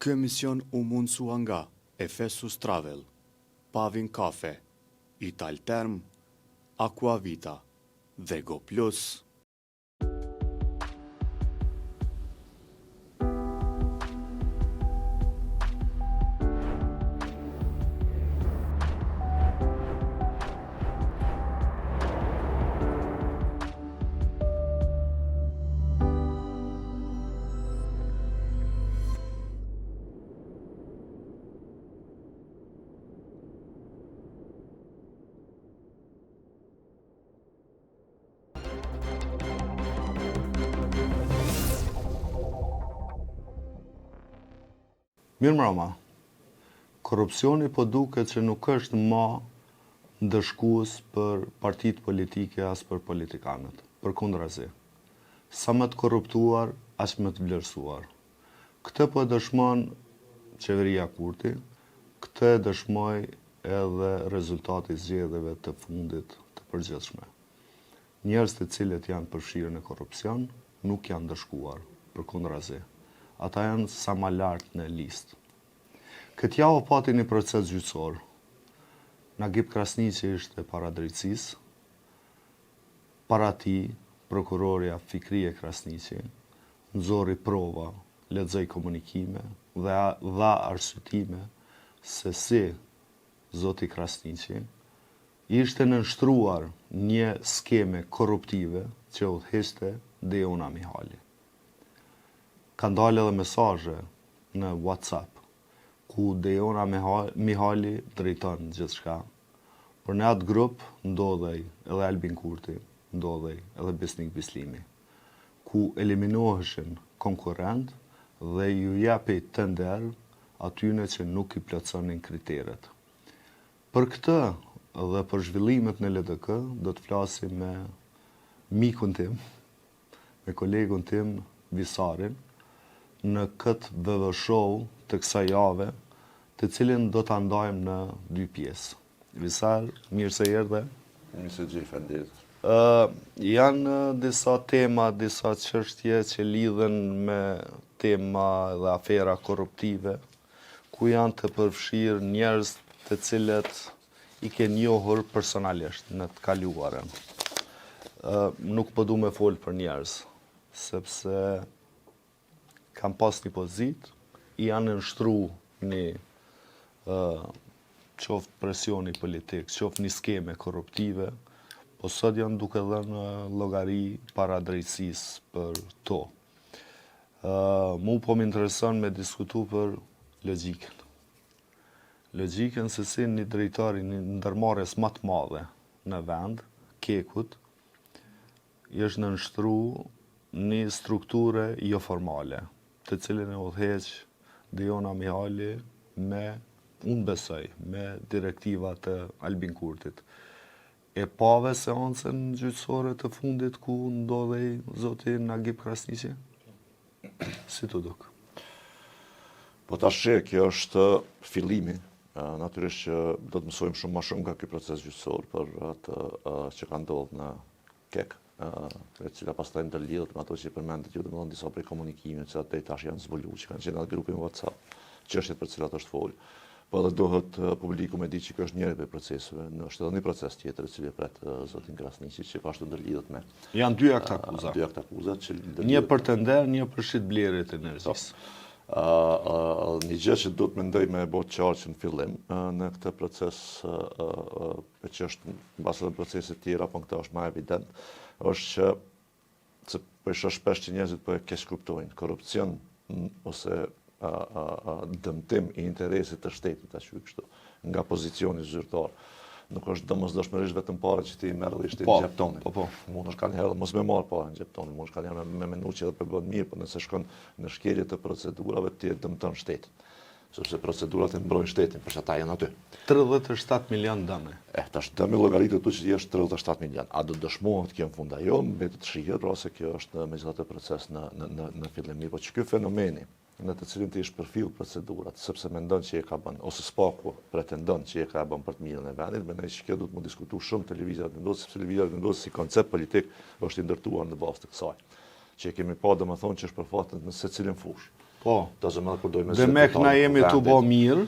Ky emision u mundësua nga Efesus Travel, Pavin Kafe, Italterm, Aquavita dhe Go Plus. Mirë mbrëma, korupcioni po duket që nuk është më ndëshkues për partitë politike as për politikanët, përkundrazi. Sa më të korruptuar, as më të vlerësuar. Këtë po dëshmon qeveria Kurti, këtë dëshmoj edhe rezultati i zgjedhjeve të fundit të përgjithshme. Njerëz të cilët janë përfshirë në korrupsion nuk janë ndëshkuar, përkundrazi. Ata janë sa më lart në listë. Këtë javë pati një proces gjyqësor. Nagib Krasniqi ishte para drejtësisë. Para tij, prokurorja Fikrije Krasniqi nxorri prova, lexoi komunikime dhe dha arsyetime se si zoti Krasniqi ishte nënshtruar një skeme korruptive që udhëheqte Deona Mihali. Ka ndalë edhe mesazhe në WhatsApp, ku Deona Mihali drejton gjithçka. Por në atë grup ndodhej edhe Albin Kurti, ndodhej edhe Besnik Bislimi, ku eliminoheshin konkurrent dhe ju japi tender atyne që nuk i plotësonin kriteret. Për këtë dhe për zhvillimet në LDK do të flasim me mikun tim, me kolegun tim Visarin, në këtë VV show të kësaj jave, të cilin do të ndajmë në 2 pjesë. Visar, mirë se erdhe. Mirë se gjithë, faleminderit. Janë disa tema, disa çështje që lidhen me tema dhe afera korruptive, ku janë të përfshirë njerëz të cilët i ke njohur personalisht në të kaluarën. Nuk po du me folë për njerëz, sepse kam pas një pozitë, i janë nështru një qoftë presioni politik, qoftë një skeme korruptive, po sot janë duke dhënë llogari para drejtësisë për to. Mu po më intereson me diskutu për logjikën. Logjikën se si një drejtori një ndërmarrjes më të madhe në vend, Kekut, i është nënshtru një strukture jo formale, të cilën e udhëheq Deona Mihali me, unë besoj, me direktiva të Albin Kurtit. E pave seancën gjyqësore të fundit ku ndodhej zoti Nagib Krasniqi? Si të duk? Po tash kjo është fillimi. Natyrisht që do të mësojmë shumë më shumë nga ky proces gjyqësor për atë që ka ndodhur në Kek. E cila pastaj ndërlidhet me ato që përmendet ju, domethënë disa prej komunikimeve që atë tash janë zbuluar, që kanë qenë në grupin WhatsApp, çështjet për të cilat është fol. Po edhe duhet publiku me di që kjo është njëri prej proceseve, është edhe një proces tjetër i cili pret zotin Krasniqi që ashtu ndërlidhet me. Janë 2 akte akuza. 2 akte akuza që një për tender, një për shitblerjet e energjisë. Një gjë që do të mendoj me bot qartë që në fillim në këtë proces, që është mbas edhe procese të tjera, po këtë është më evident, është që se po shoh shpesh që njerëzit po e keq kuptojnë korrupsion ose dëmtim i interesit të shtetit ashtu kështu nga pozicioni zyrtar. Nuk është domosdoshmërisht vetëm para që ti merr dhe shtetin në xhep tonin. Po. Mund është kanë herë mos më marr para në xhep tonin, mund është kanë me menuar që edhe po bën mirë, por nëse shkon në shkelje të procedurave ti dëmton shtetin. Sepse procedurat e mbrojnë shtetin, për ata janë aty. 37 milion dëme. Tash dëmi llogaritë tu që është 37 milion. A do dëshmohet kjo në fund ajo, mbetet të shihet, pra se kjo është megjithatë proces në fillim, po që ky fenomeni në të cilin ti është përfill procedurat, sepse mendon që e ka bën, ose spaku pretendon që e ka bën për të mirën e vendit, mendoj që kjo do të më diskutu shumë televizat vendosë, sepse televizat vendosë si koncept politik është i ndërtuar në bazë të kësaj. Që e kemi pa domethënë që është përfaqësuar në secilin fushë. Po. Do të thotë kur dojmë Dhe mek na jemi të bo mirë.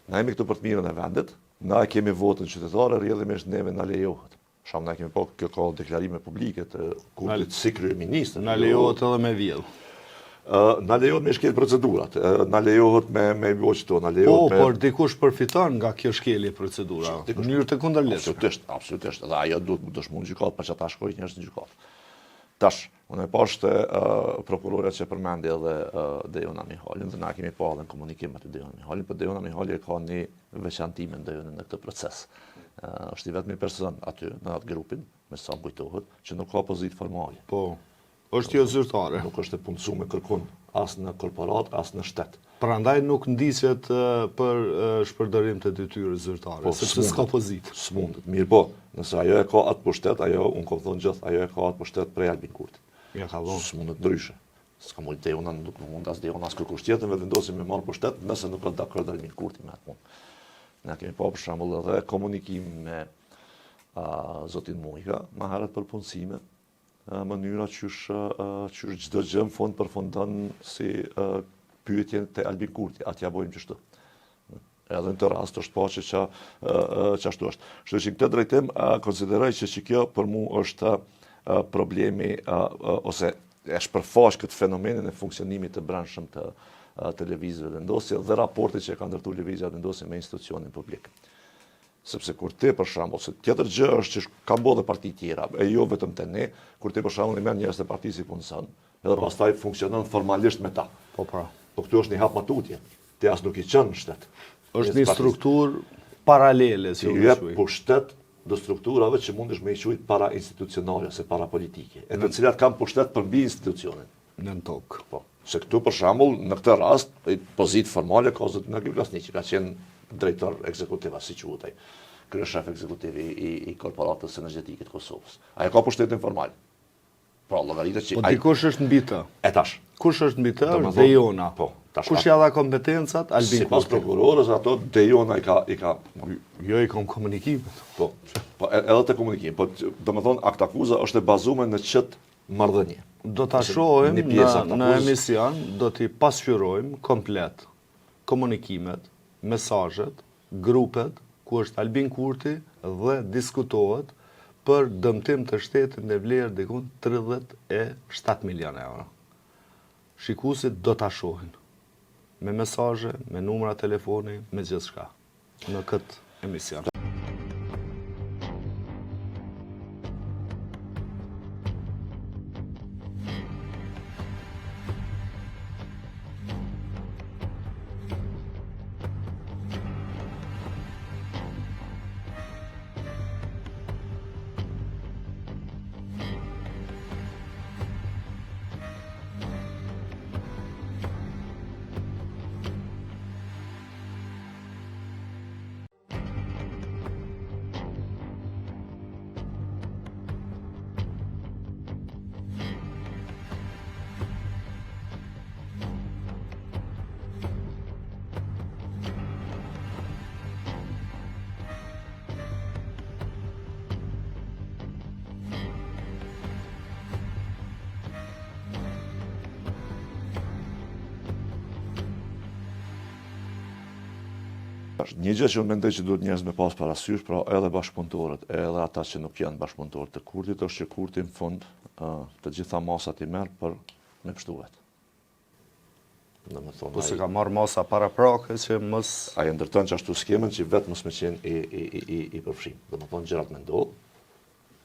Na jemi këtu për të mirën e vendit. Na kemi votën qytetare, rrjedhimisht neve na lejohet. Sham na kemi po kjo ka deklarime publike të kurtit si kryeministër. Na lejohet edhe me vjedh. Na lejohet me shkel procedurat, na lejohet me voqto, na Po, lejohet me... por dikush përfiton nga kjo shkelje procedura. Në mënyrë të kundërlidhshme. Absolutisht. Dhe ajo duhet të dëshmojë në gjykatë, pa që ata shkojnë njerëz në gjykatë. Tash, unë e pashtë prokurorja që përmendi edhe Dejona Mihalin, dhe na kemi pa edhe në komunikim me të Dejona Mihalin, për Dejona Mihali e ka një veçantime në këtë proces. Është i vetmi person aty në atë grupin, me sa më kujtohet, që nuk ka pozitë formale. Po, është jo zyrtare. Nuk është e punësu me kërkun as në korporat, as në shtet. Prandaj nuk ndiqet për shpërdorim të detyrës zyrtare, sepse s'ka pozitë. S'mundet. Mirë po, nëse ajo e ka atë pushtet, unë kam thonë gjithë, ajo e ka atë pushtet prej Albin Kurti. Ja ka dhënë. S'mundet ndryshe. S'ka mund Dejona, nuk mund as Dejona, as kërkush tjetër me vendosim me marrë pushtet, nëse nuk ka dakord Albin Kurti me atë punë. Ne kemi pa për shembull edhe komunikim me zotin Mujka, ma herët për punësime, mënyra qysh çdo gjë në fund përfundon si pyetje te Albin Kurti, atja bojmë çështë. Edhe në të rast është pa që ashtu është. Kështu që në këtë drejtim konsideroj që kjo për mua është problemi ose e shpërfaq këtë fenomenin e funksionimit të brendshëm të televizëve vendosje dhe raportit që ka ndërtuar lëvizja vendosje me institucionin publik. Sepse kur ti për shembull, se tjetër gjë është që ka bërë dhe parti tjera, e jo vetëm te ne, kur ti për shembull i merr njerëz të partisë si punëson, edhe pastaj funksionon formalisht me ta. Po pra. Po këtu është një hap matutje. Ti as nuk i qen në shtet. Është një strukturë paralele, si u jep thua. pushtet do strukturave që mundesh me i quajt para institucionale ose para politike, e të cilat kanë pushtet përmbi institucionin. Në tokë. Po. Se këtu për shembull në këtë rast pozitë formale ka zotin Agli Vlasniqi, që ka qenë drejtor ekzekutiv, si quhet ai, kryeshef ekzekutiv i korporatës energjetike të Kosovës. Ai ka pushtetin formal. Pra llogaritë që Po dikush është mbi të. E tash. Kush është mbi të? Është Dejona. Po. Kush ja dha kompetencat? Albin Kurti. Sipas prokurorës ato Dejona i ka Jo i kam komunikimet. Po edhe të komunikim, po domethënë aktakuza është e bazuar në çet marrëdhënie. Do ta shohim në emision, do t'i pasqyrojmë komplet komunikimet, mesazhet, grupet ku është Albin Kurti dhe diskutohet për dëmtim të shtetit në vlerë diku 37 milion euro. Shikuesit do ta shohin me mesazhe, me numra telefoni, me gjithçka në këtë emision. Një gjë që unë mendoj që duhet njerëz me pas parasysh, pra edhe bashkëpunëtorët, edhe ata që nuk janë bashkëpunëtorë të Kurtit, është që Kurti në fund të gjitha masat i merr për me pështuhet. Po se ka marrë masa para prake që mos... Ai ndërton që ashtu skemën që vetë mos me qenë i përfshim. Domethënë gjërat me ndodh,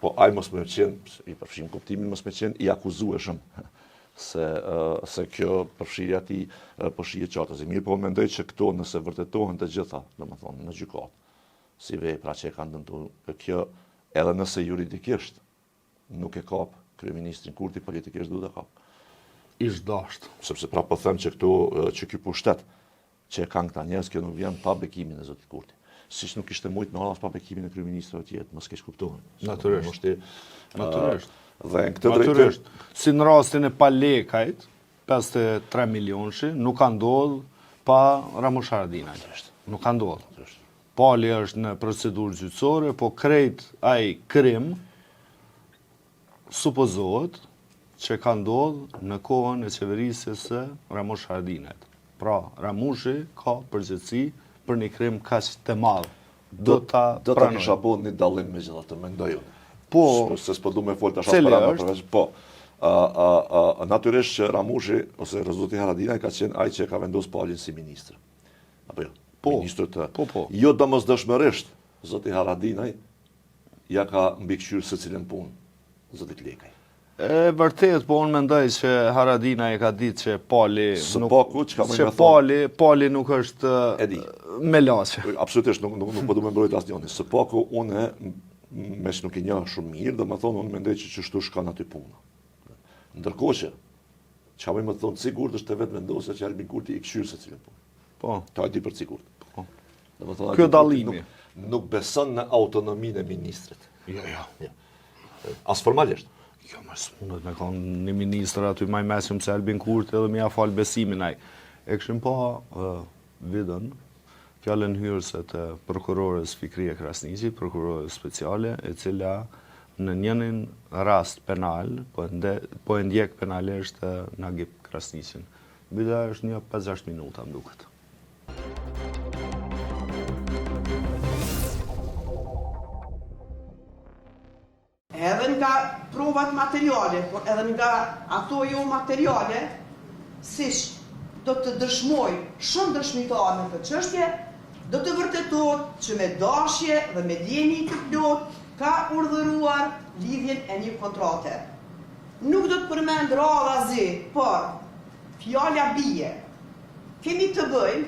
po ai mos me qenë i përfshim kuptimin mos me qenë i akuzueshëm. Se kjo përfshirja ti po shihet qartësi. Mirë po mendoj që këto nëse vërtetohen të gjitha, domethënë në gjykatë, si vepra që e kanë dëmtuar, kjo edhe nëse juridikisht nuk e kap kryeministrin Kurti, politikisht duhet e kap. Ish dasht. Sepse pra po them që këtu që ky pushtet që e kanë këta njerëz, kjo nuk vjen pa bekimin e zotit Kurti. Siç nuk ishte mujt me ardh pa bekimin e kryeministrit tjetër, mos keq kuptohen. Natyrisht. Natyrisht. Dhe në këtë drejtim, si në rastin e Palekajt, 53 milionshi, nuk ka ndodhur pa Ramush Haradinaj. Nuk ka ndodhur. Pali është në procedurë gjyqësore, po krejt ai krim supozohet që ka ndodhë në kohën e qeverisë së Ramush Haradinajt. Pra, Ramushi ka përgjegjësi për një krim kaq të madh. Do ta kisha bën një dallim megjithatë, mendoj unë. Po, se s'po du me fol tash para, po. Natyrisht që Ramushi ose Zoti Haradinaj ka qenë ai që ka vendosur palin si ministër. Apo jo? Ministër të. Po. Jo domosdoshmërisht Zoti Haradinaj ja ka mbikëqyrë secilën punë Zotit Lekaj. E vërtet, po unë mendoj që Haradinaj ka ditë që pali nuk është me laçe. Absolutisht nuk po du me mbrojt asnjëri. Së paku unë me që nuk i njoh shumë mirë, dhe më thonë unë mendoj që çështu shkon aty puna. Ndërkohë që çfarë më thonë sigurt është të vetë vendosja që Albin Kurti i këshyr secilën punë. Po. Ta di për sigurt. Po. Domethënë Ky dallimi nuk beson në autonominë e ministrit. Jo. As formalisht. Jo, më s'mundet me kanë një ministër aty maj mesëm se Albin Kurti edhe me ja falë besimin aj. E këshim pa vidën, fjallën hyrëse të prokurorës Fikrie Krasniqi, prokurorës speciale, e cila në njënin rast penal, po e ndjek penalisht Nagip Krasniqin. Vida është një 5-6 minuta, më duket. Edhe nga provat materiale, por edhe nga ato jo materiale, siç do të dëshmoj shumë dëshmitar në këtë çështje, do të vërtetohet që me dashje dhe me ndjenjë të plot ka urdhëruar lidhjen e një kontrate. Nuk do të përmend radha zi, por fjala bie. Kemi të bëjmë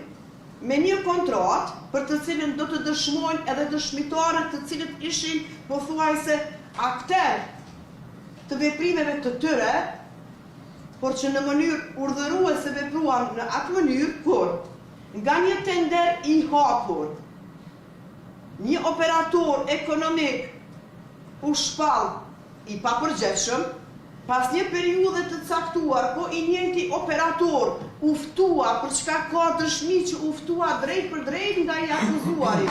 me një kontratë për të cilën do të dëshmojnë edhe dëshmitarët të cilët ishin pothuajse akter të veprimeve të tyre, por që në mënyrë urdhëruese vepruan në atë mënyrë kur nga një tender i hapur, një operator ekonomik u shpall i papërgjegjshëm, pas një periudhe të caktuar, po i njëjti operator u ftua për çka ka dëshmi që u ftua drejt për drejt nga i akuzuari,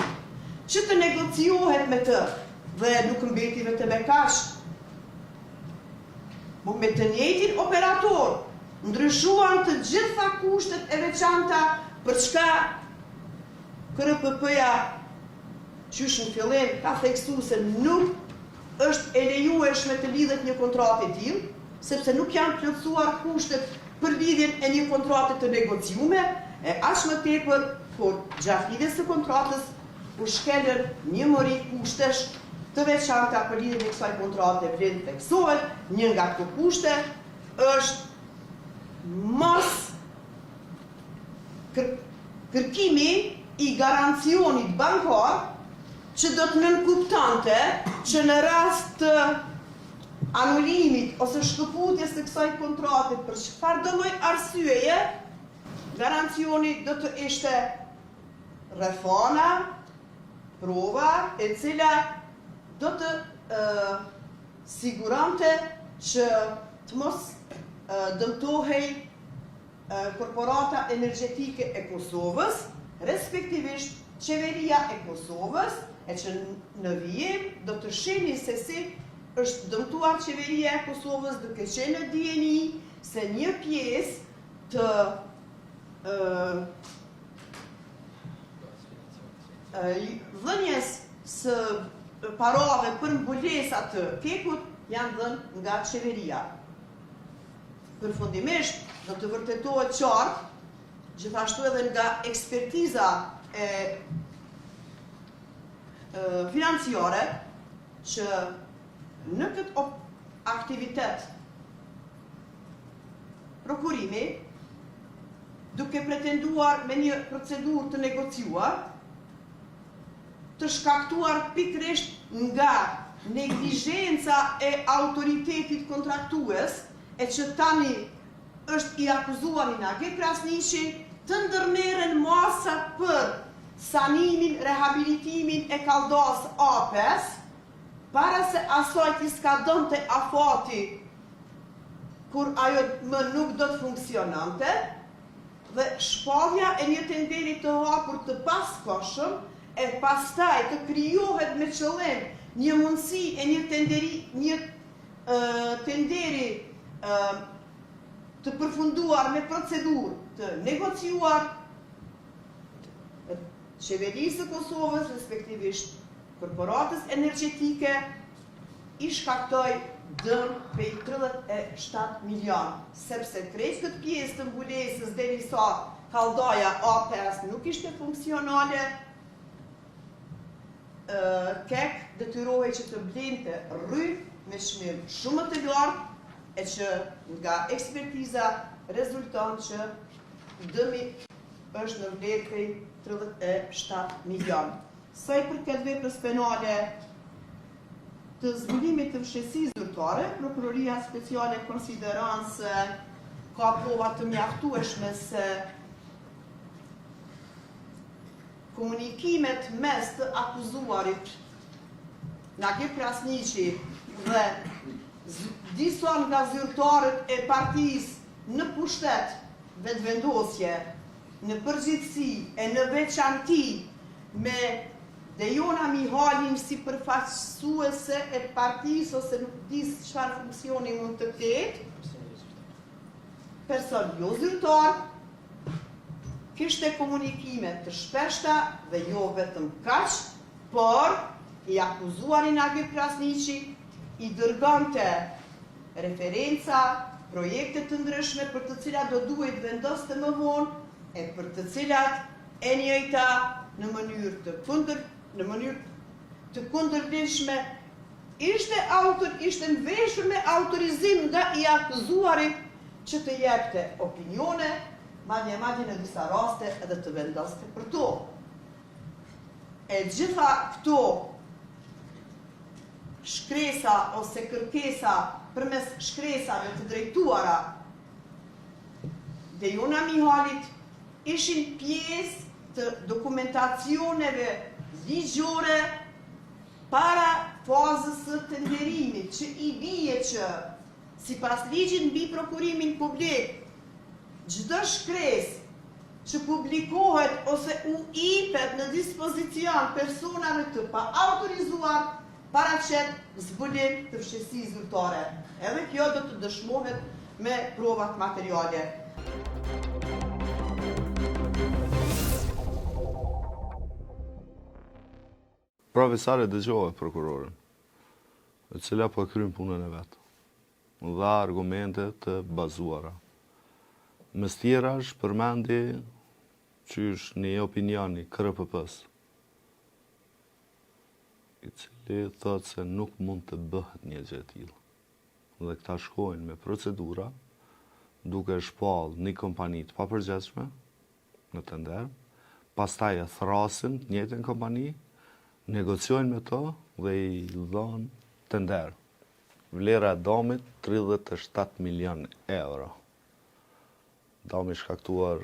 që të negociohet me të. Dhe nuk mbeti vetëm me kaq. Po me të njëjtin operator ndryshuan të gjitha kushtet e veçanta për çka KRPP-ja qysh në fillim ka theksuar se nuk është e lejueshme të lidhet një kontratë e tillë, sepse nuk janë plotësuar kushtet për lidhjen e një kontrate të negociuar, e aq më tepër kur gjatë lidhjes së kontratës u shkelën një mori kushtesh të veçanta për lidhjen e kësaj kontrate vlen theksohet, një nga këto kushte është mos kërkimi i garancionit bankar që do të nënkuptonte që në rast të anulimit ose shkëputjes së kësaj kontrate për çfarë do lloj arsyeje, garancioni do të ishte rrethana, prova e cila do të sigurante që të mos dëmtohej korporata energjetike e Kosovës, respektivisht qeveria e Kosovës, e që në vijim do të shihni se si është dëmtuar qeveria e Kosovës duke qenë në dieni se një pjesë të dhënjes së parave për mbulesa të kekut janë dhënë nga qeveria. Përfundimisht do të vërtetohet qartë, gjithashtu edhe nga ekspertiza e financiare, që në këtë aktivitet prokurimi, duke pretenduar me një procedurë të negociuar, të shkaktuar pikërisht nga neglizhenca e autoritetit kontraktues, e që tani është i akuzuar i Nagip Krasniqi, të ndërmerren masa për sanimin, rehabilitimin e kaldas A5, para se asaj t'i ska donte afati kur ajo më nuk do të funksionante, dhe shpavja e një tenderi të hapur të paskoshëm, e pastaj të krijohet me qëllim një mundësi e një tenderi të përfunduar me procedurë të negociuar, Qeverisë së Kosovës, respektivisht korporatës energjetike, i shkaktoi dëm prej 37 milion, sepse krejt këtë pjesë të mbulesës derisa kaldaja A5 nuk ishte funksionale, KEK detyrohej që të blente rrymë me çmim shumë të lartë, e që nga ekspertiza rezulton që dëmi është në vlerë prej 37 milion. Sa i përket veprës penale të zbulimit të fshehësisë zyrtare, Prokuroria Speciale konsideron se ka prova të mjaftueshme se komunikimet mes të akuzuarit Nagib Krasniqi dhe disa nga zyrtarët e partisë në pushtet vetëvendosje, në përgjithësi e në veçanti me Dejona Mihalin si përfaqësuese e partisë ose nuk di çfarë funksioni mund të ketë, person jo zyrtar, kishte komunikime të shpeshta dhe jo vetëm kaq, por i akuzuari Nagib Krasniqi i dërgonte referenca, projekte të ndryshme për të cilat do duhet vendoste më vonë, e për të cilat e njëjta në mënyrë të kundërlidhshme ishte nveshur me autorizim nga i akuzuarit që të jepte opinione, madje në disa raste edhe të vendoste për to. E gjitha këto shkresa ose kërkesa përmes shkresave të drejtuara Dejona Mihalit ishin pjesë të dokumentacioneve ligjore para fazës së tenderimit, që i bie që, sipas ligjit mbi prokurimin publik, çdo shkresë që publikohet ose u jepet në dispozicion personave të paautorizuar paraqet zbulim të fshehësisë zyrtare. Edhe kjo do të dëshmohet me provat materiale. Profesore dëgjove prokurorin, e cila po kryen punën e vet. Dha argumente të bazuara. Mes tjerash përmendi qysh një opinioni KRPP-s, i cili thot se nuk mund të bëhet një gjë e tillë. Dhe këta shkojnë me procedura, duke shpall një kompani të papërgjithshme në tender, pastaj e thrasin të njëjtën kompani, negociojnë me to dhe i dhon tender. Vlera e domit 37 milion euro. Domi shkaktuar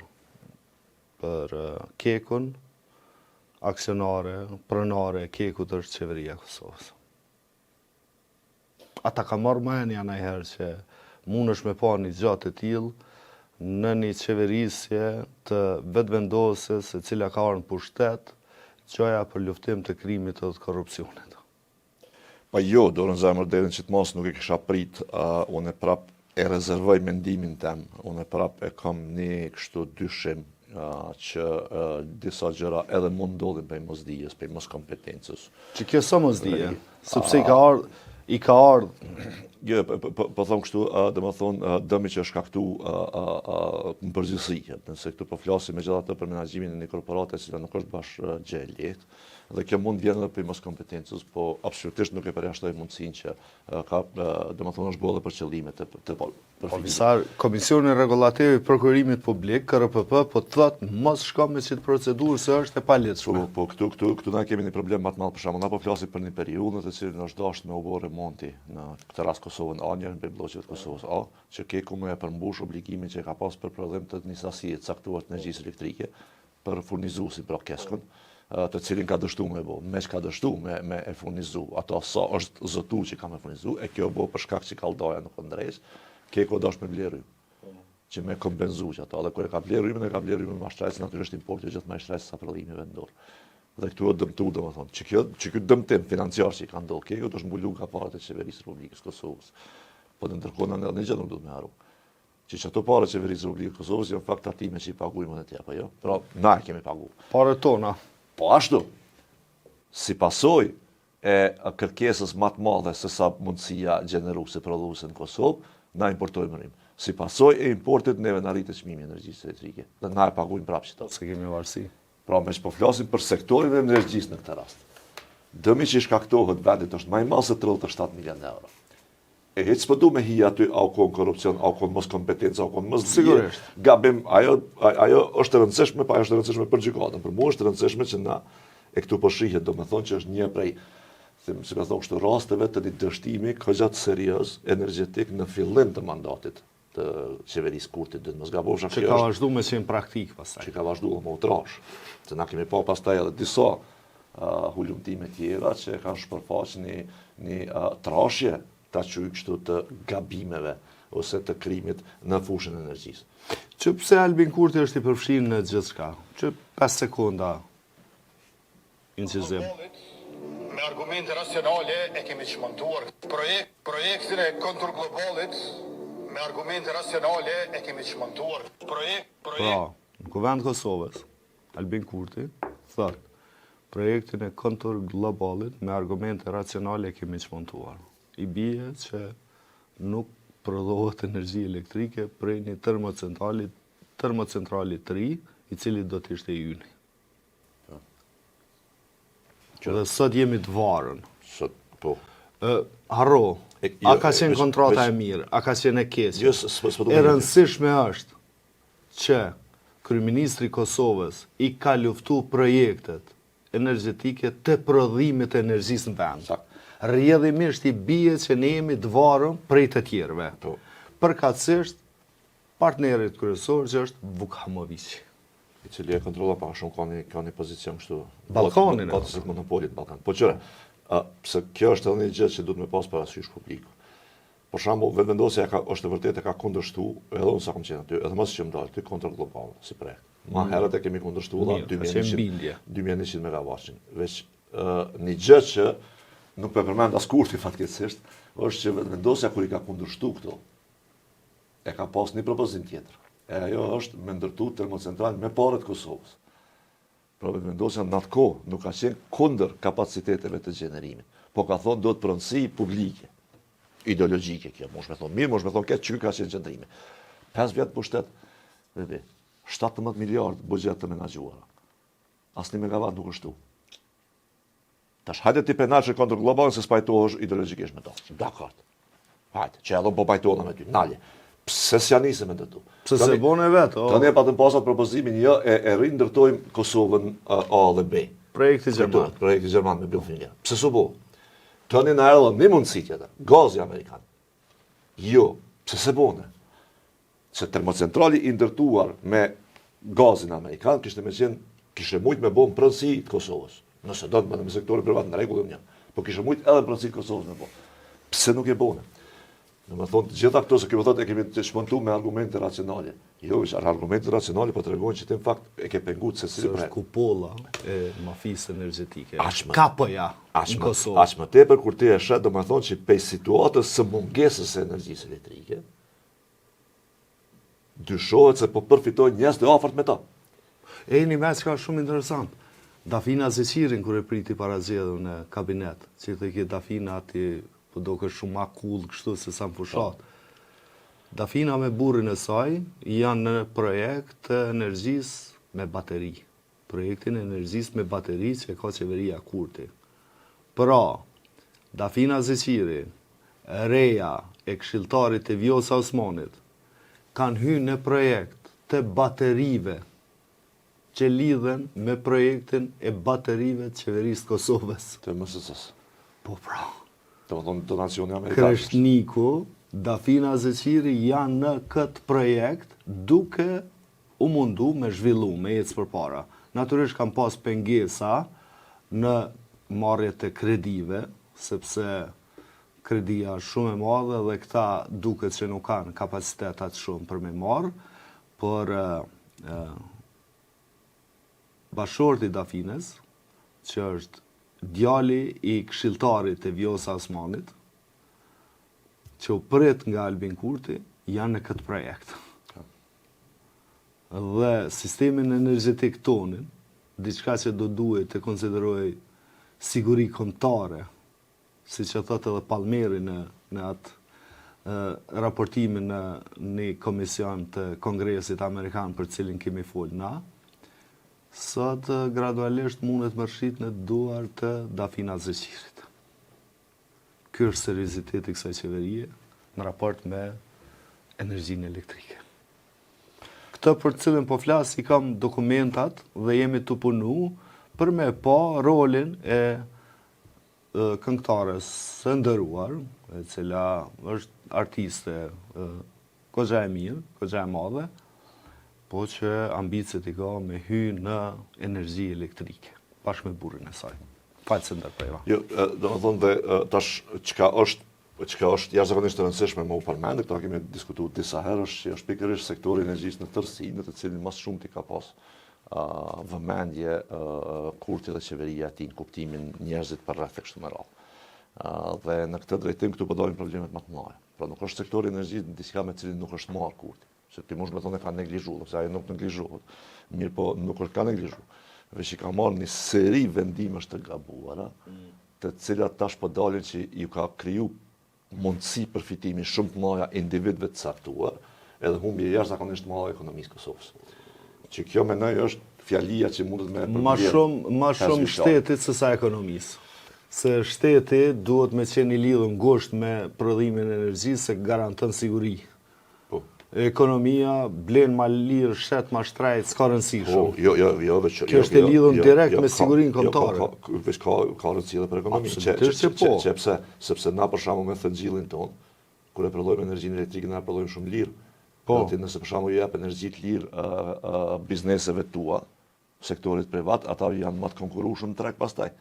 për Kekun, aksionare, pronare e Kekut është qeveria e Kosovës. Ata ka marrë mendja ndonjëherë që mundesh me pa një gjatë e tillë në një qeverisje të vetëvendosës e cila ka ardhur në pushtet, qoja për luftim të krimit dhe të korrupsionit. Pa jo, dorën zemër derin që të mos nuk e kisha prit, unë e prap e rezervoj mendimin tem, unë e prap e kam një kështu dyshim që disa gjëra edhe mund ndodhin për mosdijes, për mos kompetencës. Që kjo sa mosdije, sepse i ka ardhur. Jo, po them kështu, domethënë dëmi që është shkaktuar në përgjithësi, nëse këtu po flasim megjithatë për menaxhimin e një korporate që nuk është bash gjë e lehtë, dhe kjo mund vjen edhe për mos kompetencës, po absolutisht nuk e përjashtoj mundësinë që ka, domethënë është bërë për qëllime të Komisar, Komisioni Rregullativ i Prokurimit Publik, KRPP, po thotë mos shko me çit procedurë se është e palehtëshme. Po këtu na kemi një problem më të madh, për shembull, na po flasim për një periudhë në të cilën është dashur me u bërë remonti në këtë rast Kosovën A, njërin prej bllokëve të Kosovës A, që Keku më e përmbush obligimin që ka pas për prodhim të një sasie të caktuar të energjisë elektrike për furnizuesin pra Keskun, të cilin ka dështu me bo, me që ka dështu me e furnizu, ato sa është zëtu që ka me furnizu, e kjo bo për shkak që kaldaja nuk ndrejsh, Keko dash me blerë që me kompenzu që ato, dhe kër e ka blerë rrymë, e ka blerë rrymë ma shtrejtë, natyrisht importi gjithë ma shtrejtë sa përlimi vendor. Dhe këtu e dëmtu, dhe më thonë, që kjo dëmtim financiar që i ka ndodhë Keko, do është mbullu nga parët e qeverisë Republikës Kosovës. po në ndërkohë në një gjë nuk duhet me haru. Që ato pare qeverisë Republikës Kosovës janë faktatime që i pagujmë dhe tja, po jo? Pra, na e kemi pagu. Pare tona. Po ashtu, si pasoj e kërkesës më të madhe se sa mundësia gjeneruese prodhuese në Kosovë, na importojmë rrim. Si pasoj e importit neve na rritet çmimi i energjisë elektrike. Dhe na e pagujmë prapë çdo. Se kemi varësi. Pra, me që po flasim për sektorin e energjisë në këtë rast. Dëmi që i shkaktohet vendit është më i madh se 37 milionë euro. E heç s'po du me hi aty au kon korrupsion, au kon mos kompetencë, au kon mos Sigurisht. Gabim, ajo është e rëndësishme, pa ajo është e rëndësishme për gjykatën. Për mua është e rëndësishme që na e këtu po shihet, domethënë që është një prej, si më thon kështu, rasteve të një dështimi këgjat serioz energjetik në fillim të mandatit të qeverisë Kurti, dhe mos gabosha Që ka vazhdu me qenë praktik pastaj. që ka vazhduar më utrash. Se na kemi pa pastaj edhe disa hulumtime tjera që kanë shpërfaq një trashje ta quaj kështu të gabimeve ose të krimit në fushën e energjisë. Që pse Albin Kurti është i përfshirë në gjithçka? Që 5 sekonda incizim. Me argumente racionale e kemi çmontuar projektin e kontrglobalit me argumente racionale e kemi çmontuar Pra, në Kuvend Kosovës, Albin Kurti thot, projektin e kontrglobalit me argumente racionale e kemi çmontuar. I bie që nuk prodhohet energji elektrike prej një termocentrali 3, i cili do të ishte i yni. Dhe sot jemi të varën. Sot, po. Harro, a ka qenë veç- kontrata veç- e mirë, a ka qenë e keqe? Jo, s'po du E me- rëndësishme është që Kryeministri i Kosovës i ka luftu projektet energjetike të prodhimit të energjisë në vend. Sakt. Rrjedhimisht i bie që ne jemi të varur prej të tjerëve. Po. Përkatësisht partnerit kryesor që është Vukhamović. I cili e kontrolla pa shumë ka një pozicion kështu. Ballkanin e Botës të monopolit në Ballkan. Po qëre, pse kjo është edhe një gjë që duhet me pas parasysh publiku. Për shembull, vendosja është e vërtetë ka kundërshtu, edhe unë sa kam qenë aty, edhe mos që më dalë, ty kontrol global, si projekt. Ma herët e kemi kundërshtuar Mirë, ka qenë bindje. 2100 megawattin. Veç një gjë që nuk po e përmend as kurti fatkeqësisht, është që vendosja kur i ka kundërshtu këto, e ka pas një propozim tjetër. E ajo është me ndërtu termocentral me parët Kosovës. Pra vendosja në atë kohë nuk ka qenë kundër kapaciteteve të gjenerimit, po ka thonë do të pronësi publike, ideologjike kjo, mosh me thonë mirë, mosh me thonë këtë që ka qenë qëndrimi. 5 vjetë pushtet, 17 miliard buxhet të menaxhuara. Asnjë megavat nuk është tu. Tash hajde ti penal që kontër global se spajtohesh ideologjikisht me to. Dakor. Hajde, që edhe po pajtohena me ty. Nalje. Pse s'ja nisëm me të tu? Pse se bone vetë, o. Tani e patëm pasat propozimin jo e rindërtojmë Kosovën A dhe B. Projekti gjerman. Projekti gjerman me Billfinger. Pse s'u bo? Tani na erdhën një mundësi tjetër. Gazi amerikan. Jo, pse se bone? Se termocentrali i ndërtuar me gazin amerikan kishte mujt me bo në pronësi të Kosovës. Nëse do të bënë me sektorin privat në rregull një. Po kishte mujt edhe në pronësi të Kosovës me bo. Pse nuk e bone? Në më thonë, gjitha këto se kjo thot e kemi të shmontu me argumente racionale. Jo, argumente racionale po të regojnë që ti në fakt e ke pengut se si Se është kupolla e mafisë energjetike. Aqme. Kapoja në Kosovë. Aqme tepër kur ti e shet, do më thonë që pej situatës së mungesës e energjisë elektrike, dyshohet se po përfitojnë njerëz të afërt me ta. E një mes ka shumë interesant. Dafina Zeqirin, kër e priti para zgjedhur në kabinet, që të ke Dafina ati, po do kështë shumë ma cool kështu se sa më fushat. Dafina me burrin e saj janë në projekt të energjisë me bateri. Projektin e energjisë me bateri që ka qeveria Kurti. Pra, Dafina Zeqiri, Reja e këshilltarit e Vjosa Osmanit, kanë hyrë në projekt të baterive që lidhen me projektin e baterive të qeverisë Kosovës. Të MSS-s. Po pra, Do më thonë donacioni amerikanë. Kreshniku, Dafina Zeqiri janë në këtë projekt duke u mundu me zhvillu, me ecë përpara. Natyrisht kanë pas pengesa në marrjet e kredive, sepse kredia shumë e madhe dhe këta duket që nuk kanë kapacitetat shumë për me marrë, por bashorti Dafines, që është djali i këshilltarit e Vjosa Osmanit, që u prit nga Albin Kurti janë në këtë projekt. Dhe sistemin energjetik tonin, diçka që do duhet të konsideroj siguri kombëtare, si që thotë edhe Palmeri në atë raportimin në një komision të Kongresit Amerikan për cilin kemi folë na, sot gradualisht mundet më rshit në duar të Dafina Zeqirit. Ky është serioziteti i kësaj qeverie në raport me energjinë elektrike. Këtë për cilën po flas i kam dokumentat dhe jemi të punu për me pa rolin e këngëtares së ndëruar, e cila është artiste goxha e mirë, goxha e madhe, po që ambicet i ka me hy në energji elektrike, bashkë me burrin e saj. Falë se ndërpreva. Jo, do më thonë dhe tash çka është jashtëzakonisht të rëndësishme më u përmendë, këta kemi diskutuar disa herë, është pikërisht sektori i energjisë në tërësi, në të cilin mas shumë t'i ka pas vëmendje Kurti dhe qeveria e tij në kuptimin njerëzit për rreth kështu me radhë. Dhe në këtë drejtim këtu po dalin problemet më të mëdha. Pra nuk është sektori i energjisë diçka me cilin nuk është marrë Kurti. Se ti mund të thonë ka neglizhuar, sepse ai nuk neglizhohet. Mirë po nuk është ka neglizhuar. Veç i ka marrë një seri vendimesh të gabuara, të cilat tash po dalin që ju ka kriju mundësi përfitimi shumë të mëdha individëve të caktuar, edhe humbje jashtëzakonisht të mëdha e ekonomisë Kosovës. Që kjo mendoj është fjalia që mundet me përmbledh më shumë shtetit se sa ekonomisë. Se shteti duhet me qenë i lidhur ngushtë me prodhimin e energjisë se garanton siguri. Ekonomia blen ma lirë, shet ma shtrejt, s'ka rëndësi shumë. Jo, kjo është e lidhur direkt me sigurinë kombëtare. Veç ka rëndësi edhe për ekonominë. Sepse na për shembull me thëngjillin ton, kur e prodhojmë energjinë elektrike, na prodhojmë shumë lirë. Nëse për shembull ju jap energji të lirë bizneseve tua, sektorit privat, ata janë më të konkurrueshëm treg pastaj.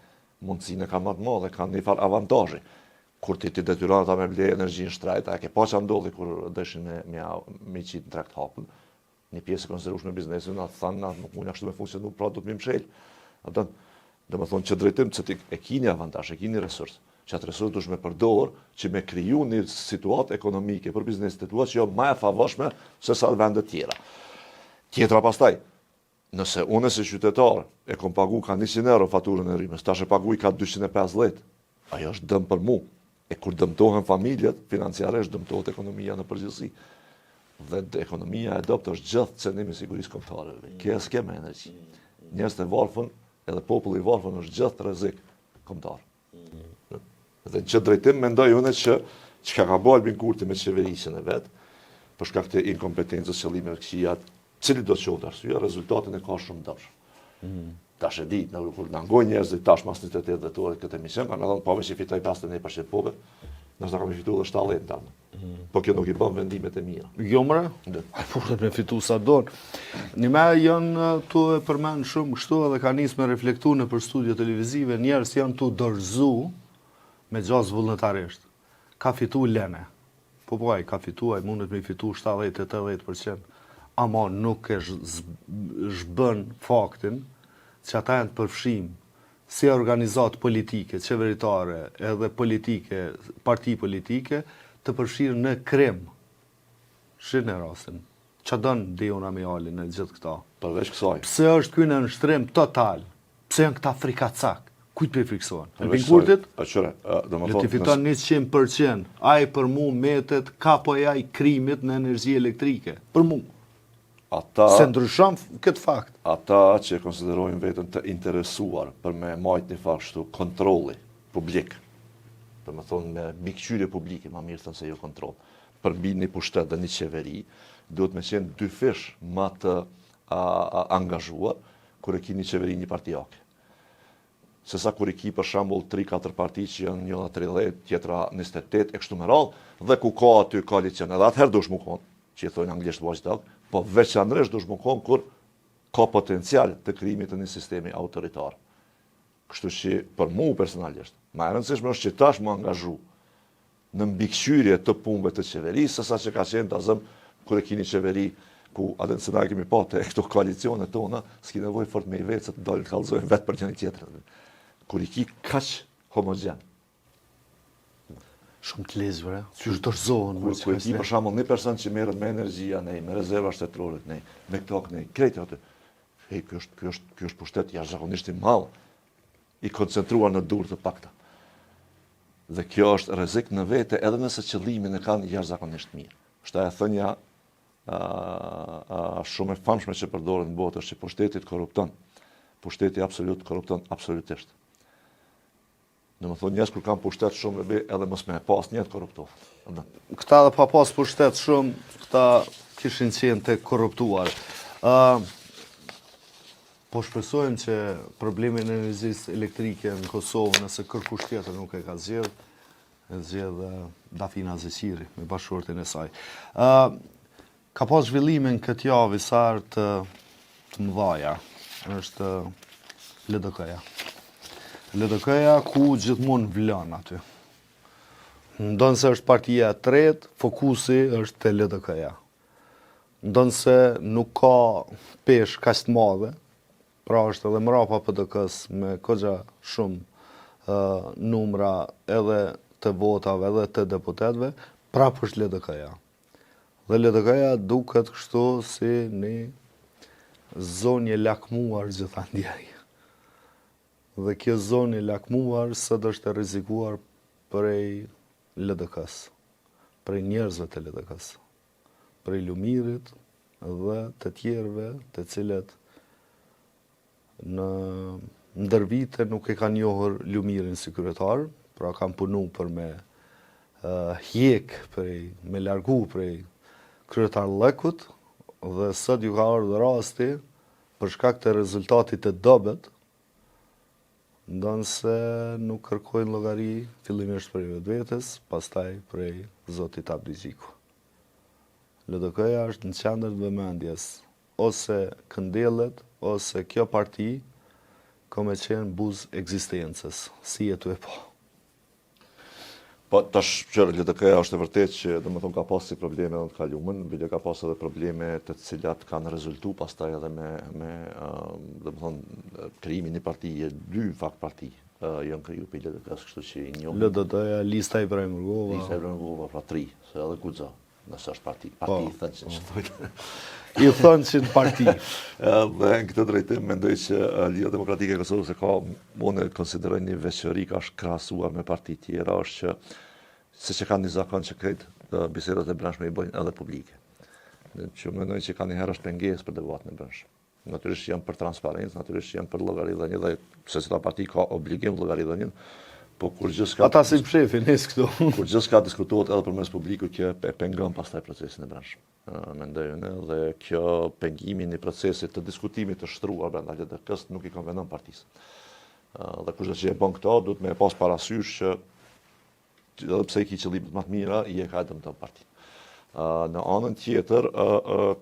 Mundësinë kanë më të madhe, kanë një farë avantazhe. Kur ti detyron ata me blej energjinë shtrejt, a ke pa që ndodhi kur dëshin me qitë në trakt hapën. Një pjesë e konsiderueshme e biznesit, atë thanë, nuk mund ashtu me funksionu, pra do të më mshel. Dhe me thonë që drejtim që ti e kini avantazh, e kini resurs, që atë resurs dush me përdor, që me kriju një situatë ekonomike për biznesit e tua që jo ma e favorshme se sa vendet tjera. Tjetra pastaj, nëse unë si qytetar e kom pagu ka 100 euro faturën e rrymës, tash e paguaj ka 250, ajo është dëm për mu. E kur dëmtohen familjet, financiarisht dëmtohet ekonomia në përgjithësi. Dhe ekonomia e dopt është gjithë cënimi i sigurisë kombëtare. Kjo s'ke me energji. Njerëzit e varfën, edhe populli i varfën është gjithë rrezik kombëtar. Dhe në çdo drejtim mendoj unë që çka ka bërë Albin Kurti me qeverisjen e vet, për shkak të inkompetencës, qëllimeve të këqija, cili do të qoftë arsyeja, rezultatin e ka shumë dashur. Tash e di, kur na ngoj njerëzit tash mas 28 dhjetorit këtë emision, kanë thënë po që fitoj 51% popë, ndoshta kam fituar 70 tani. Po kjo nuk i bën vendimet e mira. Jo mre? Ai futet me fitu sa don. Një më janë tu e përmend shumë kështu edhe kanë nisë me reflektu në për studio televizive, njerëz janë tu dorëzu me gjaz vullnetarisht. Ka fitu lene. Po ai ka fitu, ai mundet me fitu 70-80%, ama nuk e zhbën faktin që ata janë të përfshim si organizat politike, qeveritare, edhe politike, parti politike, të përfshirë në krem. Shqinë e rasin. Që dënë Deon Amiali në gjithë këta? Përveç kësaj. Pse është kjo në nështrim total? Pse janë këta frikacak? Kujt për i friksohen? Albin Kurtit? Jo t'i fiton 100%. Ai për mu metet kapoja i krimit në energji elektrike. Për mu. Se ndryshon këtë fakt. Ata që konsiderojnë vetën të interesuar për me majt një fakshtu kontroli publik, për me thonë me mikqyre publike, ma mirë thënë se jo kontrol, për mbi një pushtet dhe një qeveri, duhet me qenë dy fish ma të angazhuar, kër e ki një qeveri një partijake. Sesa kur i ki për shambull 3-4 parti që janë njëna 30, tjetra 28, e kështu me radhë, dhe ku ka aty koalicion, edhe atëherë dush mu konë, që i thojnë anglisht watchdog, po veçanërisht dush mu konë kur ka potencial të krijimit të një sistemi autoritar. Kështu që për mu personalisht, ma e rëndësishme është që tash më angazhu në mbikëqyrje të punëve të qeverisë, sesa që ka qenë të azëm kur e kini qeveri ku atë në sëna kemi pa të këto koalicione tona, s'ki nevoj fort me i vetë se të dalin të kalzojnë vetë për njëri tjetër. Kur i ki kaq homogen. Shumë të lezvëre, që është dorëzohen. Kur e ki për shembull një person që merret me energjia, me rezerva shtetërore, me këto, krejt atë. Ky është pushtet jashtëzakonisht i madh, i koncentruar në dorë të pakta. Dhe kjo është rrezik në vete edhe nëse qëllimin e kanë jashtëzakonisht mirë. Është ajo thënia shumë e famshme që përdoret në botë është që pushteti korrupton. Pushteti absolut korrupton absolutisht. Në më thonë njës kur kam pushtet shumë e be edhe mos me pas njët korruptohet. Këta dhe pa pas pushtet shumë, këta kishin qenë të korruptuar. Po shpresojmë që problemin e energjisë elektrike në Kosovë, nëse kërkush tjetër nuk e ka zgjedh Dafina Zeqiri me bashkëshortin e saj. Ka pas zhvillimin këtë javë isar të mëdhaja, është LDK-ja. LDK-ja ku gjithmonë vlon aty. Ndonë se është partia e tretë, fokusi është te LDK-ja. Ndonë se nuk ka pesh kaq të madhe, pra është edhe mrapa PDK-s me kogja shumë numra edhe të votave edhe të deputetëve, prapë është LDK-ja. Dhe LDK-ja duket kështu si një zonje lakmuar gjithandaj. Dhe kjo zonë e lakmuar sot është e rrezikuar prej LDK-s, prej njerëzve të LDK-s, prej Lumirit dhe të tjerëve të cilët në ndër vite nuk e kanë njohur Lumirin si kryetar, pra kanë punu për me hjek, me largu prej kryetar Lekut, dhe sot ju ka ardhur rasti për shkak të rezultatit të dobët, ndonë se nuk kërkojnë llogari fillimisht për vetvetes, pastaj prej zotit Abdi Gjiku. LDK-ja është në qendër të vëmendjes, ose këndellet, ose kjo parti ka me qenë buz ekzistencës, si jetu e po. Po tash që LDK-ja është e vërtet që domethënë ka pasur probleme në të kaluamën, bile ka pasur edhe probleme të cilat kanë rezultuar pastaj edhe me domethënë krijimin e partie, dy fakt parti janë kriju për LDK-s, kështu që i njohim. LDK-ja, Lista Ibrahim Rugova. Lista Ibrahim Rugova, pra 3, se edhe Guxo, nëse është parti i thënë që thotë. I thënë që në parti. Dhe në këtë drejtim mendoj që Liga Demokratike e Kosovës e ka, unë konsideroj një veçori ka është krahasuar me parti tjera, është që se që kanë një zakon që krejtë bisedat e brendshme i bëjnë edhe publike. Që mendoj që ka një herë është pengesë për debatën e brendshme. Natyrisht janë për transparencë, natyrisht janë për llogaridhënie dhe secila parti ka obligim llogaridhënien, po kur gjithçka ata si shefin nis këtu. Kur gjithçka diskutohet edhe përmes publikut që e pengon pastaj procesin e brendshëm. Mendoj unë dhe kjo pengimi i procesit të diskutimit të shtruar brenda LDK-s nuk i konvenon partisë. Dhe kushdo që e bën këto, duhet me pas parasysh që edhe pse i ki qëllimet më të mira, i e ka dëmton partinë. Në anën tjetër,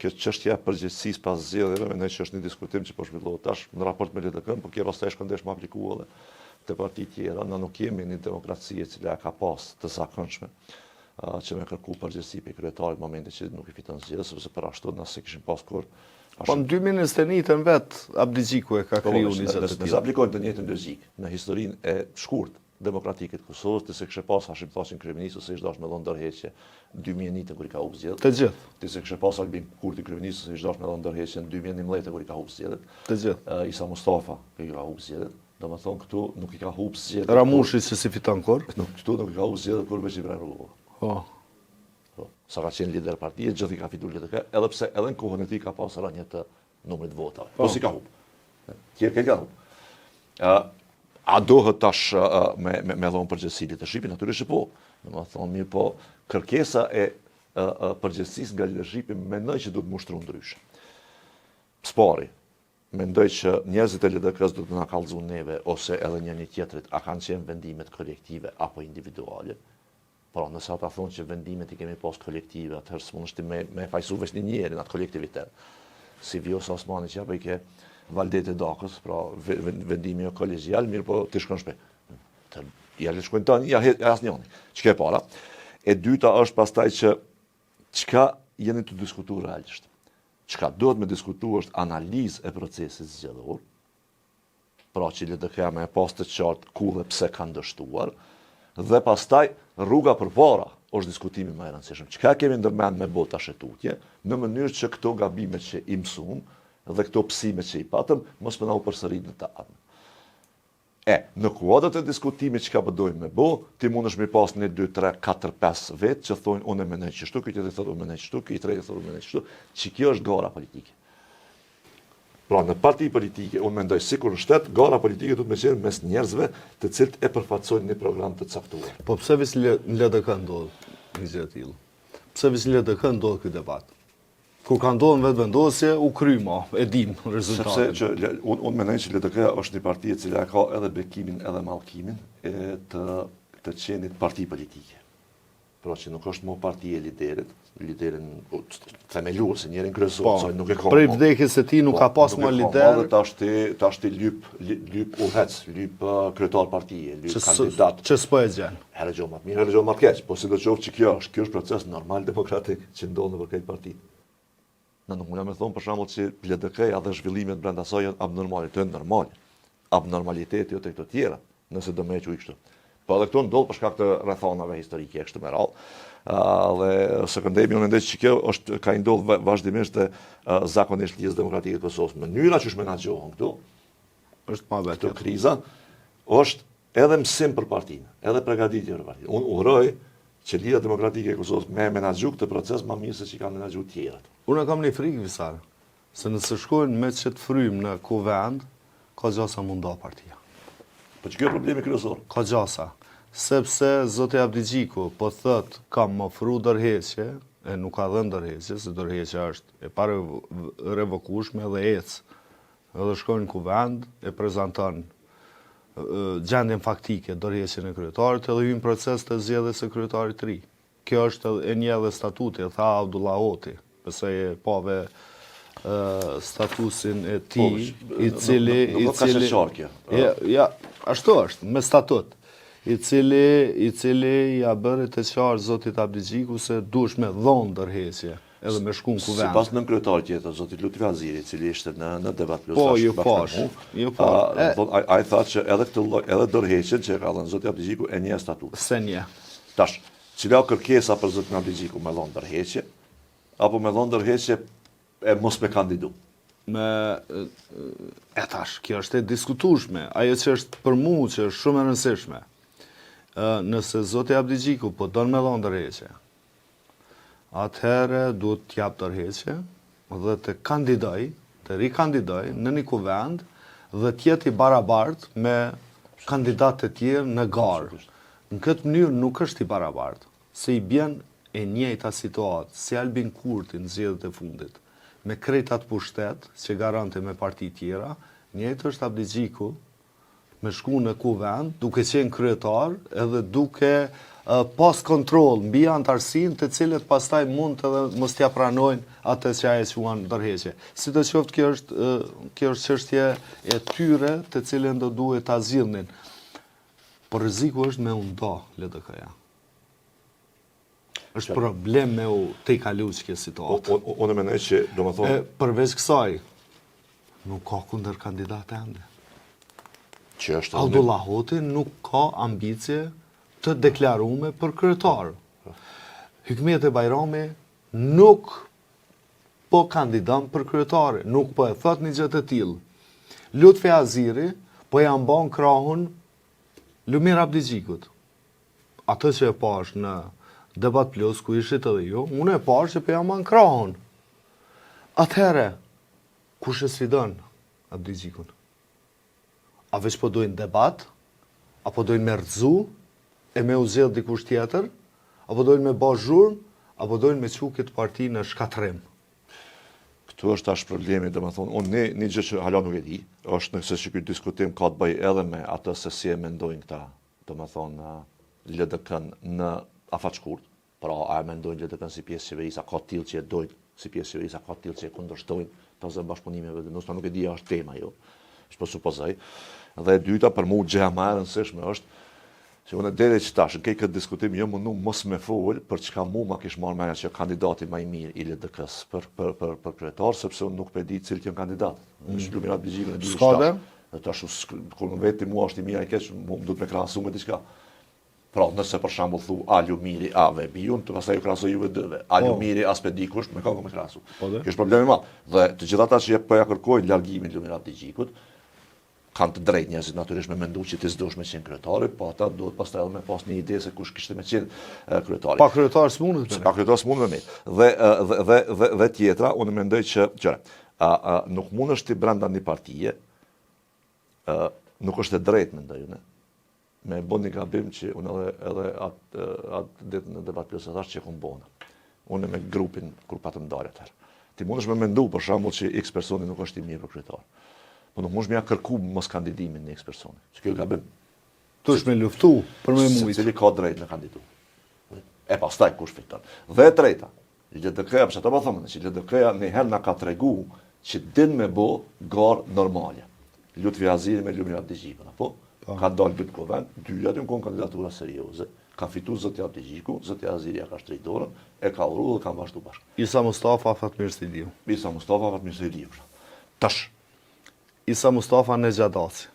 kjo çështja e përgjegjësisë pas zgjedhjeve, mendoj që është një diskutim që po zhvillohet tash në raport me LDK-n, por kjo pastaj shkëndesh më aplikuar edhe të parti tjera, në nuk jemi një demokraci e cila ka pas të zakonshme që me kërku përgjegjësi për kryetarit në momentin që nuk i fiton zgjedhje, sepse për ashtu nëse kishin pas kur. Po në 2021 vetë Abdi Gjiku e ka kriju një zëtë të tjera. Nëse aplikojnë të njëjtën logjik në historinë e shkurt demokratike të Kosovës, të se kështë pas Hashim Thaqin kryeminist ose ishtë dash me dhënë ndërheqje 2001 kur i ka humbur zgjedhjet. Të gjithë. Të se kështë pas Albin Kurti kryeminist ose ishtë dash me dhënë ndërheqje në 2011 kur i ka humbur zgjedhjet. Të gjithë. Isa Mustafa kur i ka humbur zgjedhjet. Domethënë këtu nuk i ka humbur zgjedhjet. Ramushi se si fiton kur? Këtu nuk i ka humbur zgjedhjet kur veç Ibrahim Rugova. Po. Sa ka qenë lider partie, gjithë i ka fituar LDK, edhe pse edhe në kohën e tij ka pasur rënje të numrit votave. Po si ka humbur. Tjerë ka humbur. A dohet tash me dhënë përgjegjësi leadershipit? Natyrisht po. Domethënë mirë po, kërkesa e përgjegjësisë nga leadershipi mendoj që duhet mushtruar ndryshe. Spari, mendoj që njerëzit e LDK-s duhet të na kallëzojnë neve ose edhe njëri tjetrit a kanë qenë vendimet kolektive apo individuale. Pra, nëse ata thonë që vendimet i kemi pas kolektive, atëherë s'mundësh me fajsu veç një njerin atë kolektivitet. Si Vjosa Osmani që apo i ke Valdete Dakës, pra vendimi jo kolegjial, mirë po ti shkon shpe. Ja le shkojnë tani, ja asnjëni. Çka e para? E dyta është pastaj që çka jeni të diskutuar realisht. Çka duhet me diskutuar është analizë e procesit zgjedhor. Pra që LDK-ja me pas të qartë ku dhe pse kanë dështuar, dhe pastaj rruga përpara është diskutimi më i rëndësishëm. Çka kemi ndërmend me bota shetutje, në mënyrë që këto gabime që i mësuam dhe këto psime që i patëm, mos më na u përsërit në të ardhmen. Në kuadrat e diskutimit që ka përdojmë me bo, ti mund është mi pas 1, 2, 3, 4, 5 vetë që thonë unë e menoj qështu, këtë e thotë unë menoj qështu, këtë e thotë unë menoj qështu, që kjo është gara politike. Pra në parti politike, unë mendoj sikur në shtet, gara politike du të me qenë mes njerëzve të cilët e përfaqësojnë një program të caktuar. Po pse vis në LDK ndodh një gjë e tillë? Pse vis në LDK ndodh ky debat? Kur ka ndodhur vetë vendosje, u kryma, e dim rezultatin. Sepse që unë mendoj që LDK është një parti e cila ka edhe bekimin edhe mallkimin të qenit parti politike. Pra që nuk është më parti e liderin themeluar se njerin kryesor, nuk e ka. Prej vdekjes së tij nuk ka pas më lider. Tash ti lyp udhëc, lyp kryetar partie, lyp kandidat. Që s'po e gjen. Herë gjë më të mirë, herë gjë më të keq, po sidoqoftë që kjo është proces normal demokratik që ndodh në këtë parti. Në nuk mundja me thonë për shembull që LDK-ja dhe zhvillimet brenda saj janë abnormale, të janë normale. Abnormaliteti jo të këto tjera, nëse do me quaj kështu. Po edhe këto ndodh për shkak të rrethanave historike kështu me radhë. Dhe sekondemi unë mendoj që kjo ka ndodhur vazhdimisht dhe zakonisht lidhjes demokratike të Kosovës. Mënyra që menaxhohen këtu është pa vetë. Këto kriza është edhe mësim për partinë, edhe përgatitje për partinë. Unë uroj që Lidhja Demokratike e Kosovës me menaxhu këtë proces më mirë se që kanë menaxhu tjerët. Unë kam një frikë Visar, se nëse shkojnë me që të frymë në kuvend, ka gjasa munda partia. Po që kjo është problemi kryesor. Ka gjasa, sepse zoti Abdigjiku po thot kam ofru ndërheqje, e nuk ka dhënë ndërheqje, se ndërheqja është e pa revokueshme dhe ecë. Edhe shkojnë në kuvend, e prezanton gjendjen faktike, ndërheqjen e kryetarit, edhe hyn proces të zgjedhjes së kryetarit të ri. Kjo është e një edhe statuti, tha Abdullah Hoti, pëse e pave statusin e tij, i cili ja, ashtu është, me statut, i cili ja bëri të qartë zotit Abdigjiku se duhesh me dhonë ndërheqje, edhe me shku në kuvend. Sipas nën kryetar tjetër, zotit Lutfi Aziri, i cili ishte në debat plus. Po, ju pash. Ai tha që edhe ndërheqjen që ka dhënë zoti Abdigjiku e një statut. Se një. Tash, cila kërkesa për zotin Abdigjiku me dhënë ndërheqje, apo me dhënë ndërheqje e mos me kandidu? Tash, kjo është e diskutueshme. Ajo që është për mua që është shumë e rëndësishme. Nëse zoti Abdigjiku po don me dhënë ndërheqje, atëherë duhet t'jap ndërheqje dhe të kandidoj, të rikandidoj në një kuvend dhe t'jeti barabartë me kandidatë të tjerë në garë. Në këtë mënyrë nuk është i barabartë, se i bjen e njëjta situatë, si Albin Kurti në zgjedhjet e fundit, me kretat pushtet, që garante me parti tjera, njëjtë është Abdigjiku me shku në kuvend, duke qenë kryetar, edhe duke pas kontrol mbi antarësinë të cilët pastaj mund të mos t'ja pranojnë atë që ajo quan ndërheqje. Sidoqoftë kjo është çështje e tyre të cilën do duhet ta zgjidhnin. Por rreziku është me u nda LDK-ja. Është problem me u te kalu kjo situatë. Unë mendoj që domethënë përveç kësaj nuk ka kundër kandidat ende. Që është Abdullah Hoti nuk ka ambicie të deklarume për kryetar. Hikmet Bajrami nuk po kandidan për kryetare, nuk po e thot një gjë të tillë. Lutfi Aziri po ja mban krahun Lumir Abdigjikut. Atë që e pash në Debat Plus, ku ishit edhe ju, unë e pash që po ja mban krahun. Atëherë, kush e sfidon Abdigjikun? A veç po dojnë debat? Apo dojnë me rëzu? E me u zjedh dikush tjetër? Apo dojnë me ba zhurmë? Apo dojnë me qu këtë parti në shkatrim? Këtu është tash problemi, domethënë, unë një gjë që hala nuk e di, është nëse që ky diskutim ka të bëjë edhe me atë se si e mendojnë këta, domethënë, LDK-n në afat shkurt. Pra, a e mendojnë LDK-n si pjesë qeverisë, a ka tillë që e dojnë si pjesë qeverisë, a ka tillë që e kundërshtojnë të bashkëpunimeve, nëse nuk e di, është tema jo. Po supozoj. Dhe e dyta për mua gjëja më e rëndësishme është që unë deri që tash në këtë diskutim jo mundu mos me fol për çka mua ma kish marrë mendja që kandidati më i mirë i LDK-s për kryetar, sepse unë nuk po e di cilët janë kandidat. Është Lumir Abdigjiku në di. Tash kur vetë mua është i mirë ai keq, mua duhet me krahasu me diçka. Pra, nëse për shembull thu Alumiri A-ve bijun, të pastaj ju krahasoj juve dëve. Alumiri as pe dikush, me ka me krahasu. Kjo është problemi i madh. Dhe të gjithë ata që po ja kërkojnë largimin Lumir Abdixhikut, kanë të drejtë njerëzit natyrisht me mendu që ti s'dosh me qenë kryetari, po ata duhet pastaj edhe me pas një ide se kush kishte me qenë kryetari. Pa kryetar s'mundet. Pa kryetar s'mundet me. Dhe tjetra, unë mendoj që nuk mundesh ti brenda një partie, nuk është e drejtë mendoj unë. Me bën një gabim që unë edhe atë ditë në debat plus e thash që kom bona. Unë me grupin kur patëm ndarje atëherë. Ti mundesh me mendu për shembull që X personi nuk është i mirë për kryetar. Po nuk mundesh me ja kërku mos kandidimin në X personi. Që kjo gabim. Tush me luftu për me mujt. Secili ka drejt me kandidu. E pastaj kush fiton. Dhe e treta, LDK-ja, pse ato po thonë, që LDK-ja një herë na ka tregu që din me bë gar normale. Lutfi Aziri me Lumir Abdixhikun, apo? Ka dalë dy goven, dyja të konë kandidatura serioze. Ka fitu zotja Abdixhiku, zotja Aziria ka shtrej dorën, e ka uru dhe ka vazhdu bashkë. Isa Mustafa, Fatmir Sidiu. Isa Mustafa, Fatmir Sidiu. Tash. Isa Mustafa në Gjadaci.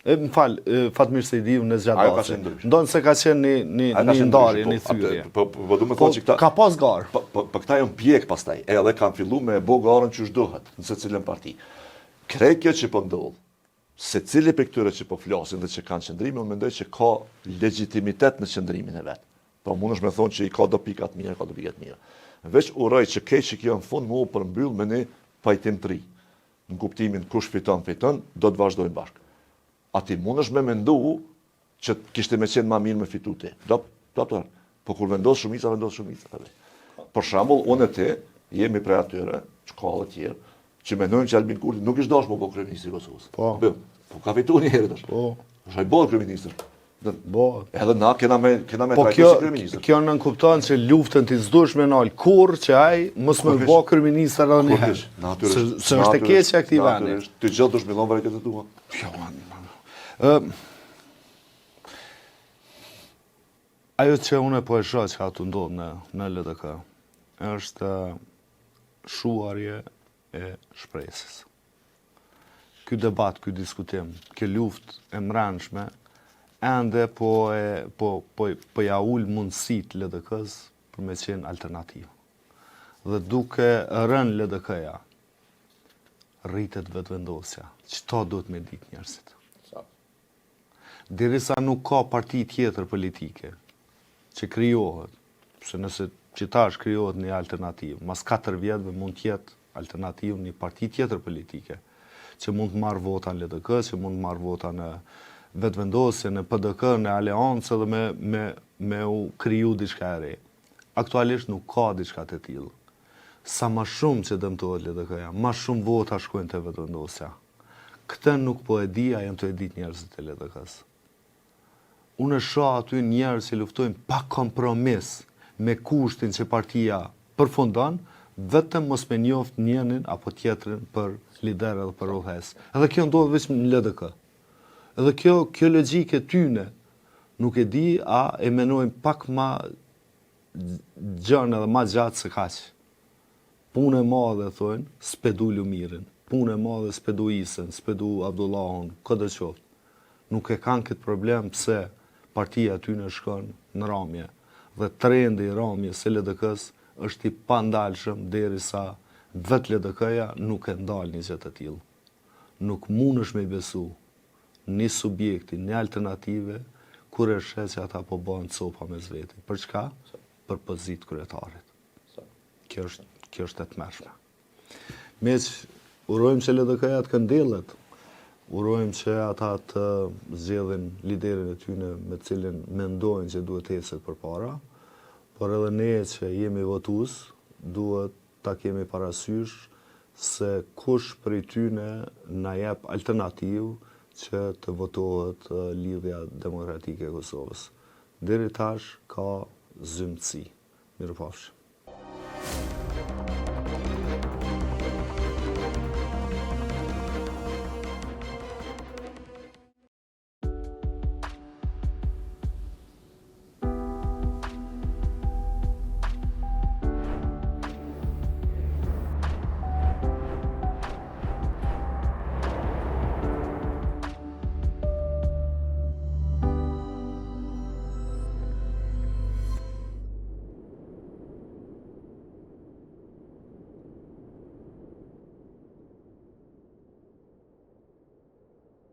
Më falë, Fatmir Sidiu në Gjadaci. Ndonë se ka qenë një ndarje, një thyrje. Po du me thonë që këta... Ka pas garë. Po këta janë pjek pastaj, edhe kanë fillu me bo garën që shdohet, nëse cilën parti. Krejkje që po ndodhë, se cili për këtyre që po flasin dhe që kanë qëndrimi, unë mendoj që ka legitimitet në qëndrimin e vetë. Po mund është me thonë që i ka do pikat mira, ka do pikat mira. Veç uroj që kej që kjo në fund mu përmbyll me një pajtim të ri. Në kuptimin kush fiton, do të vazhdojnë bashkë. A ti mund është me mendu që kishte me qenë ma mirë me fitu ti. Po kur vendos shumica. Për shembull, unë e ti jemi prej atyre, që ka dhe tjerë, që mendojnë që Albin Kurti nuk ishte dashur me bëj kryeministri i Kosovës. Po ka fituar një herë tash. Po. Është ai bëu kryeministër. Po. Edhe na kena me po trajtuar si kryeministër. Kjo nën kupton se luftën ti s'duhesh me nal kurrë që ai mos më bë kryeministër edhe një herë. Natyrisht. Se është e keqja këtij vendi. Ti gjithë dush me dhon vërejtë të tua. Ajo që unë po e shoh që ato ndodh në LDK është shuarje e shpresës. Ky debat, ky diskutim, kjo luftë e mbrëmshme ende po ja ul mundësitë LDK-s për me qenë alternativë. Dhe duke rënë LDK-ja, rritet vetëvendosja. Çto duhet me ditë njerëzit? Derisa nuk ka parti tjetër politike që krijohet, se nëse që tash krijohet një alternativë, mas 4 vjetëve mund të jetë alternativë një parti tjetër politike, që mund të marrë vota në LDK, që mund të marrë vota në vetëvendosje, në PDK, në aleancë dhe me u kriju diçka e re. Aktualisht nuk ka diçka të tillë. Sa më shumë që dëmtohet LDK-ja, më shumë vota shkojnë te vetëvendosja. Këtë nuk po e di, a janë të e ditë njerëzit e LDK-s. Unë shoh aty njerëz që luftojnë pa kompromis me kushtin që partia përfundon, vetëm mos me njoft njënin apo tjetrin për lider edhe për udhëhes. Edhe kjo ndodh vetëm në LDK. Edhe kjo logjike tyne nuk e di a e menojnë pak ma gjërën edhe ma gjatë se kaq. Punë e madhe thonë, spedu Lumirin. Punë e madhe spedu Isën, spedu Abdullahun, këtë qoftë. Nuk e kanë këtë problem pse partia tyne shkon në ramje. Dhe trendi i ramjes së LDK-s është i pandalshëm derisa vetë LDK-ja nuk e ndal një gjë të tillë. Nuk mundesh me besu një subjekti, një alternative, kur e sheh që ata po bëhen copa mes veti. Për çka? Për pozitë kryetarit. Kjo është e tmerrshme. Meq urojmë që LDK-ja të këndillet, urojmë që ata të zgjedhin liderin e tyre me cilin mendojnë që duhet të ecet përpara. Por edhe ne që jemi votues, duhet ta kemi parasysh se kush prej tyne na jep alternativë që të votohet Lidhja Demokratike e Kosovës. Deri tash ka zymtësi. Mirupafshim.